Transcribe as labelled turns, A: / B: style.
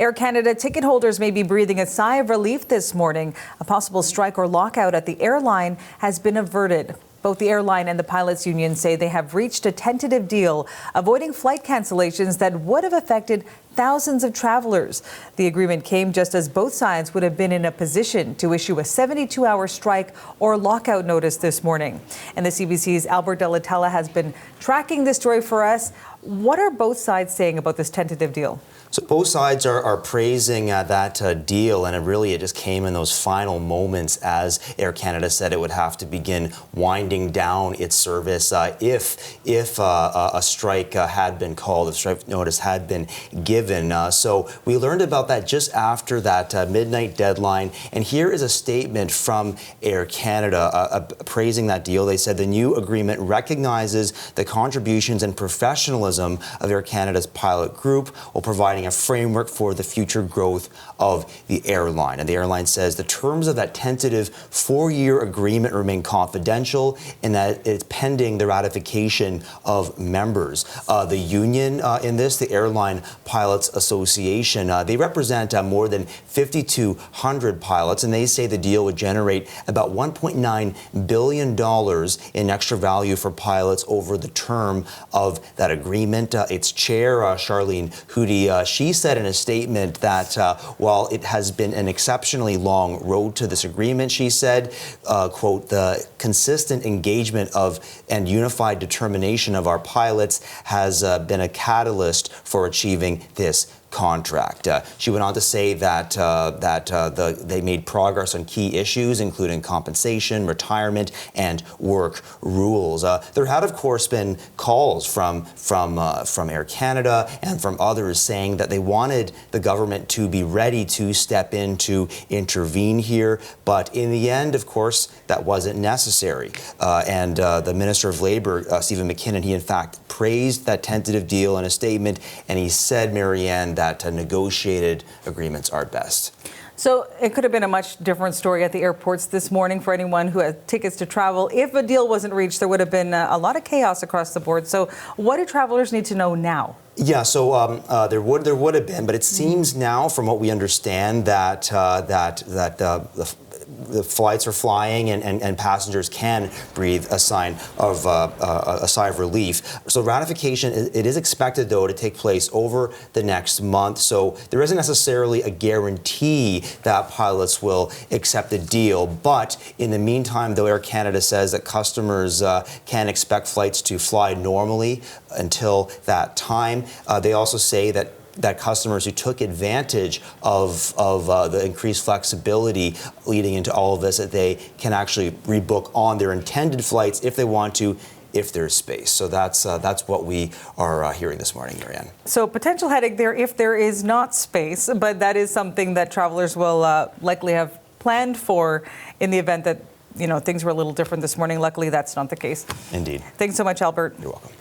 A: Air Canada ticket holders may be breathing a sigh of relief this morning. A possible strike or lockout at the airline has been averted. Both the airline and the pilots union say they have reached a tentative deal, avoiding flight cancellations that would have affected thousands of travelers. The agreement came just as both sides would have been in a position to issue a 72-hour strike or lockout notice this morning. And the CBC's Albert Delatella has been tracking this story for us. What are both sides saying about this tentative deal?
B: So both sides are praising that deal, and it just came in those final moments as Air Canada said it would have to begin winding down its service if a strike had been called, if strike notice had been given. So we learned about that just after that midnight deadline, and here is a statement from Air Canada praising that deal. They said the new agreement recognizes the contributions and professionalism of Air Canada's pilot group while providing a framework for the future growth of the airline. And the airline says the terms of that tentative 4-year agreement remain confidential and that it's pending the ratification of members. The union in this, the Airline Pilots Association, they represent more than 5,200 pilots, and they say the deal would generate about $1.9 billion in extra value for pilots over the term of that agreement. Its chair, Charlene Hootie, she said in a statement that while it has been an exceptionally long road to this agreement, she said, quote, the consistent engagement of and unified determination of our pilots has been a catalyst for achieving this contract. She went on to say that they made progress on key issues, including compensation, retirement, and work rules. There had, of course, been calls from Air Canada and from others saying that they wanted the government to be ready to step in to intervene here, but in the end, of course, that wasn't necessary. And the Minister of Labour, Stephen McKinnon, he in fact praised that tentative deal in a statement, and he said, Marianne, that negotiated agreements are best.
A: So it could have been a much different story at the airports this morning for anyone who had tickets to travel. If a deal wasn't reached, there would have been a lot of chaos across the board. So what do travelers need to know now? Yeah,
B: so there would have been, but it seems now, from what we understand, that the flights are flying and passengers can breathe a sigh of relief. So ratification, it is expected, though, to take place over the next month. So there isn't necessarily a guarantee that pilots will accept the deal. But in the meantime, though, Air Canada says that customers can expect flights to fly normally until that time. They also say that customers who took advantage of the increased flexibility leading into all of this, that they can actually rebook on their intended flights if they want to, if there's space. So that's what we are hearing this morning, Marianne.
A: So potential headache there if there is not space, but that is something that travelers will likely have planned for in the event that things were a little different this morning. Luckily, that's not the case.
B: Indeed.
A: Thanks so much, Albert.
B: You're welcome.